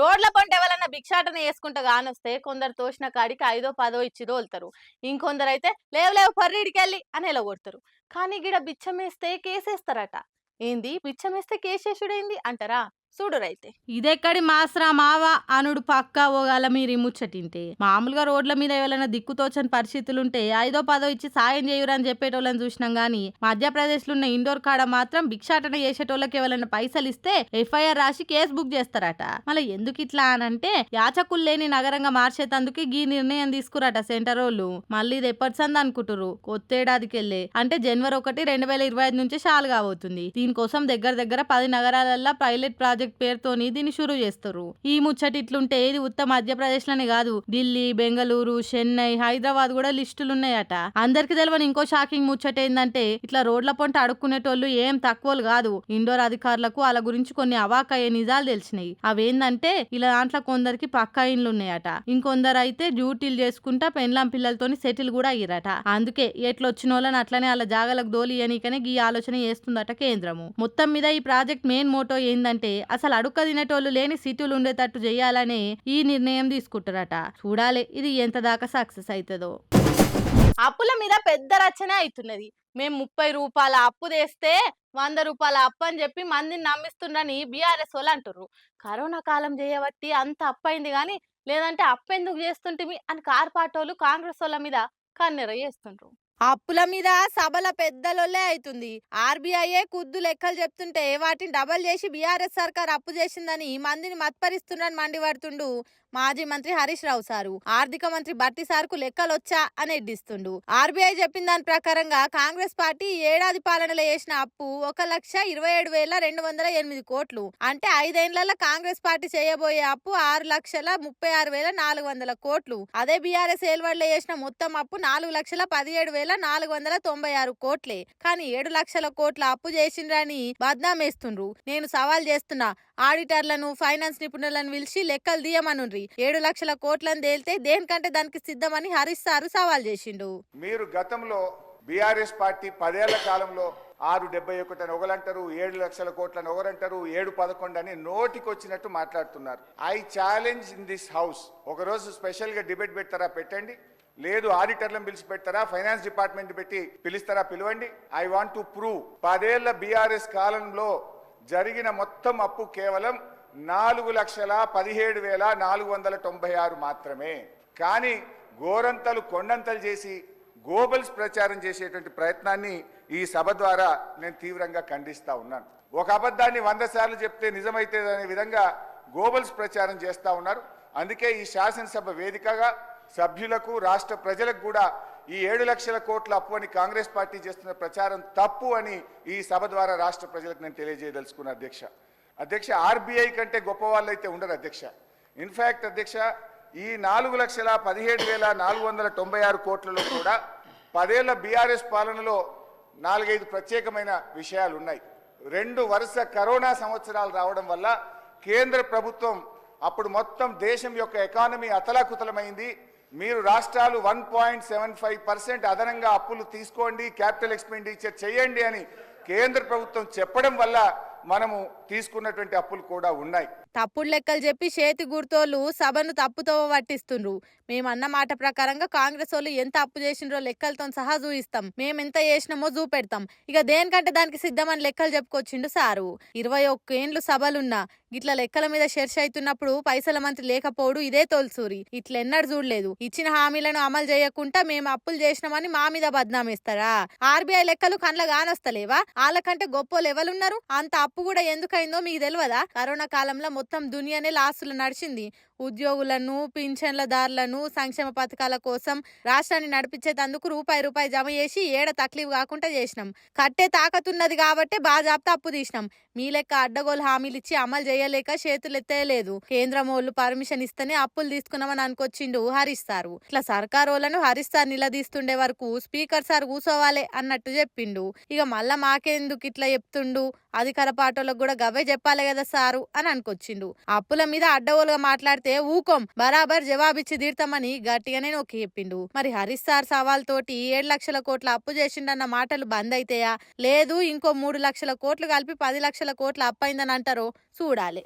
రోడ్ల పంట ఎవరన్నా భిక్షాటన చేసుకుంటా గానొస్తే కొందరు తోసిన కాడికి 5 10 ఇచ్చి తోలుతారు. ఇంకొందరైతే లేవు లేవు పర్రీడికెళ్ళి అని ఎలగొడతారు. కానీ గిడ బిచ్చమేస్తే కేసేస్తారట. ఏంది బిచ్చమేస్తే కేసేసుడేంది అంటారా? చూడురైతే. ఇదెక్కడి మాస్రా మావా అనుడు పక్కా ఓగాల మీరు ముచ్చటింటే మామూలుగా రోడ్ల మీద ఎవరైనా దిక్కుతోచని పరిస్థితులుంటే 5 10 ఇచ్చి సాయం చేయురని చెప్పేటోళ్ళని చూసినాం గానీ మధ్యప్రదేశ్ లో ఉన్న ఇండోర్ కాడ మాత్రం భిక్షాటన చేసేటోళ్ళకి ఎవరైనా పైసలు ఇస్తే ఎఫ్ఐఆర్ రాసి కేసు బుక్ చేస్తారట. మళ్ళీ ఎందుకు ఇట్లా అనంటే యాచకులు లేని నగరంగా మార్చేతందుకు ఈ నిర్ణయం తీసుకురట సెంటర్ వాళ్ళు. మళ్ళీ ఇది ఎప్పటిసంది అనుకుంటురు కొత్తేడాదికెళ్ళే అంటే జనవరి 1 2025 నుంచి షాలు కాబోతుంది. దీనికోసం దగ్గర దగ్గర 10 నగరాలల్లో పైలట్ ప్రాజెక్ట్ పేరుతోని దీన్ని షురూ చేస్తారు. ఈ ముచ్చటి ఇట్లుంటే ఇది ఉత్తర మధ్యప్రదేశ్ లోనే కాదు ఢిల్లీ, బెంగళూరు, చెన్నై, హైదరాబాద్ కూడా లిస్టులు ఉన్నాయట. అందరికి తెలియని ఇంకో షాకింగ్ ముచ్చట ఏందంటే ఇట్లా రోడ్ల పొంట అడుక్కునేటోళ్ళు ఏం తక్కువలు కాదు. ఇండోర్ అధికారులకు వాళ్ళ గురించి కొన్ని అవాకయ్యే నిజాలు తెలిసినాయి. అవేందంటే ఇలా దాంట్లో కొందరికి పక్కా ఇండ్లు ఉన్నాయట. ఇంకొందరు అయితే డ్యూటీలు చేసుకుంటా పెండ్లాం పిల్లలతోని సెటిల్ కూడా అయ్యారట. అందుకే ఎట్లొచ్చిన వాళ్ళని అట్లనే వాళ్ళ జాగాలకు దోలియనికనే ఈ ఆలోచన చేస్తుందట కేంద్రము. మొత్తం మీద ఈ ప్రాజెక్ట్ మెయిన్ మోటో ఏందంటే అసలు అడుక్క తినేటోళ్ళు లేని సిటీలు ఉండేటట్టు చేయాలనే ఈ నిర్ణయం తీసుకుంటారట. చూడాలి ఇది ఎంత దాకా సక్సెస్ అవుతుందో. అప్పుల మీద పెద్ద రచన అవుతున్నది. మేము 30 రూపాయల అప్పు తెస్తే 100 రూపాయల అప్పు అని చెప్పి మందిని నమ్మిస్తుండని బీఆర్ఎస్ వాళ్ళు అంటుర్రు. కరోనా కాలం చేయబట్టి అంత అప్పైంది కానీ లేదంటే అప్పు ఎందుకు చేస్తుంటిమి అని కార్పాటోళ్ళు కాంగ్రెస్ వాళ్ళ మీద కన్నెర చేస్తుండ్రు. అప్పుల మీద సభల పెద్దలొల్లే అవుతుంది. ఆర్బీఐ కుద్దు లెక్కలు చెప్తుంటే వాటిని డబల్ చేసి బీఆర్ఎస్ సర్కార్ అప్పు చేసిందని మందిని మత్పరిస్తుండని మండిపడుతుండు మాజీ మంత్రి హరీష్ రావు సారు. ఆర్థిక మంత్రి భట్టి సార్కు లెక్కలు వచ్చా అని ఎడ్డిస్తుండు. ఆర్బీఐ చెప్పిన దాని ప్రకారంగా కాంగ్రెస్ పార్టీ ఏడాది పాలనలో చేసిన అప్పు 1,27,208 కోట్లు. అంటే 5 ఏళ్లలో కాంగ్రెస్ పార్టీ చేయబోయే అప్పు 6,36,400 కోట్లు. అదే బీఆర్ఎస్ ఏలుబడిలో చేసిన మొత్తం అప్పు 4,17,496 కోట్లే. కానీ 7 లక్షల కోట్ల అప్పు చేసిండ్రని బద్నామేస్తుండ్రు. నేను సవాల్ చేస్తున్నా ఆడిటర్లను, ఫైనాన్స్ నిపుణులను పిలిచి లెక్కలు తీయమనుండ్రి. 7 లక్షల కోట్లను తేలితే దేనికంటే దానికి సిద్ధమని హరీష్ సారు సవాల్ చేసిండు. మీరు గతంలో బీఆర్ఎస్ పార్టీ 10 ఏళ్ల కాలంలో 671 అని ఒకరంటారు, 7 లక్షల కోట్లని ఒకరంటారు, 711 అని నోటికొచ్చినట్టు మాట్లాడుతున్నారు. I challenge in this house. ఒకరోజు స్పెషల్ గా డిబేట్ పెడతారా పెట్టండి, లేదు ఆడిటర్లను పిలిచి పెడతారా, ఫైనాన్స్ డిపార్ట్మెంట్ పెట్టి పిలుస్తారా పిలవండి. ఐ వాంట్ టు ప్రూవ్ 10 ఏళ్ల బీఆర్ఎస్ కాలంలో జరిగిన మొత్తం అప్పు కేవలం 4,17,496 మాత్రమే. కానీ గోరంతలు కొండంతలు చేసి గోబల్స్ ప్రచారం చేసేటువంటి ప్రయత్నాన్ని ఈ సభ ద్వారా నేను తీవ్రంగా ఖండిస్తా ఉన్నాను. ఒక అబద్ధాన్ని 100 సార్లు చెప్తే నిజమైతే అనే విధంగా గోబల్స్ ప్రచారం చేస్తా ఉన్నారు. అందుకే ఈ శాసనసభ వేదికగా సభ్యులకు, రాష్ట్ర ప్రజలకు కూడా ఈ 7 లక్షల కోట్ల అప్పు అని కాంగ్రెస్ పార్టీ చేస్తున్న ప్రచారం తప్పు అని ఈ సభ ద్వారా రాష్ట్ర ప్రజలకు నేను తెలియజేయదలుచుకున్నా. అధ్యక్ష ఆర్బీఐ కంటే గొప్ప వాళ్ళు అయితే ఉండరు అధ్యక్ష. ఇన్ఫ్యాక్ట్ అధ్యక్ష ఈ 4,17,496 కోట్లలో కూడా 10 ఏళ్ల బీఆర్ఎస్ పాలనలో 4-5 ప్రత్యేకమైన విషయాలు ఉన్నాయి. 2 వరుస కరోనా సంవత్సరాలు రావడం వల్ల కేంద్ర ప్రభుత్వం అప్పుడు మొత్తం దేశం యొక్క ఎకానమీ అతలాకుతలమైంది. మీరు రాష్ట్రాలు 1.75% అదనంగా అప్పులు తీసుకోండి, క్యాపిటల్ ఎక్స్పెండిచర్ చేయండి అని కేంద్ర ప్రభుత్వం చెప్పడం వల్ల మనము తీసుకున్నటువంటి అప్పులు కూడా ఉన్నాయి. తప్పుడు లెక్కలు చెప్పి చేతి గుర్తోళ్ళు సభను తప్పుతో పట్టిస్తుండ్రు. మేమన్న మాట ప్రకారంగా కాంగ్రెస్ వాళ్ళు ఎంత అప్పు చేసిండ్రో లెక్కలతో సహా చూయిస్తాం, మేమెంత చేసినామో చూపెడతాం. ఇక దేనికంటే దానికి సిద్ధమని లెక్కలు చెప్పుకొచ్చిండు సారు. 21 ఏండ్లు సభలున్నా ఇట్లా లెక్కల మీద చర్చ అవుతున్నప్పుడు పైసల మంత్రి లేకపోవడు ఇదే తోల్సూరి. ఇట్లెన్నడు చూడలేదు. ఇచ్చిన హామీలను అమలు చేయకుండా మేము అప్పులు చేసినామని మా మీద బద్నామేస్తారా? ఆర్బీఐ లెక్కలు కండ్ల గానొస్తలేవా? వాళ్ళకంటే గొప్ప లెవెలున్నారు. అంత అప్పు కూడా ఎందుకైందో మీకు తెలియదా? కరోనా కాలంలో మొత్తం దునియానే లాసులు నడిచింది. ఉద్యోగులను, పింఛన్లదారులను, సంక్షేమ పథకాల కోసం రాష్ట్రాన్ని నడిపించేందుకు రూపాయి జమ చేసి ఏడ తక్లీఫ్ కాకుండా చేసినాం. కట్టే తాకతున్నది కాబట్టే బాజాప్తా అప్పు తీసినాం. మీ లెక్క అడ్డగోలు హామీలు ఇచ్చి అమలు చేయలేక చేతులెత్తేయలేదు. కేంద్రం వాళ్ళు పర్మిషన్ ఇస్తేనే అప్పులు తీసుకున్నామని అనుకొచ్చిండు హరీష్ సారు. ఇట్లా సర్కారోళ్ళను హరీష్ సార్ నిలదీస్తుండే వరకు స్పీకర్ సార్ కూసోవాలే అన్నట్టు చెప్పిండు. ఇక మళ్ళా మాకెందుకు ఇట్లా చెప్తుండు, అధికార పార్టీలకు కూడా గవ్వే చెప్పాలి కదా సారు అని అనుకొచ్చిండు. అప్పుల మీద అడ్డగోలుగా మాట్లాడితే ఊకోం, బరాబర్ జవాబిచ్చి తీర్తామని గట్టిగానే నొక్కి చెప్పిండు. మరి హరీష్ సార్ సవాల్ తోటి 7 లక్షల కోట్ల అప్పు చేసిండన్న మాటలు బంద్ అయితాయా, లేదు ఇంకో 3 లక్షల కోట్లు కలిపి 10 లక్షల కోట్ల అప్పైందని అంటారో చూడాలి.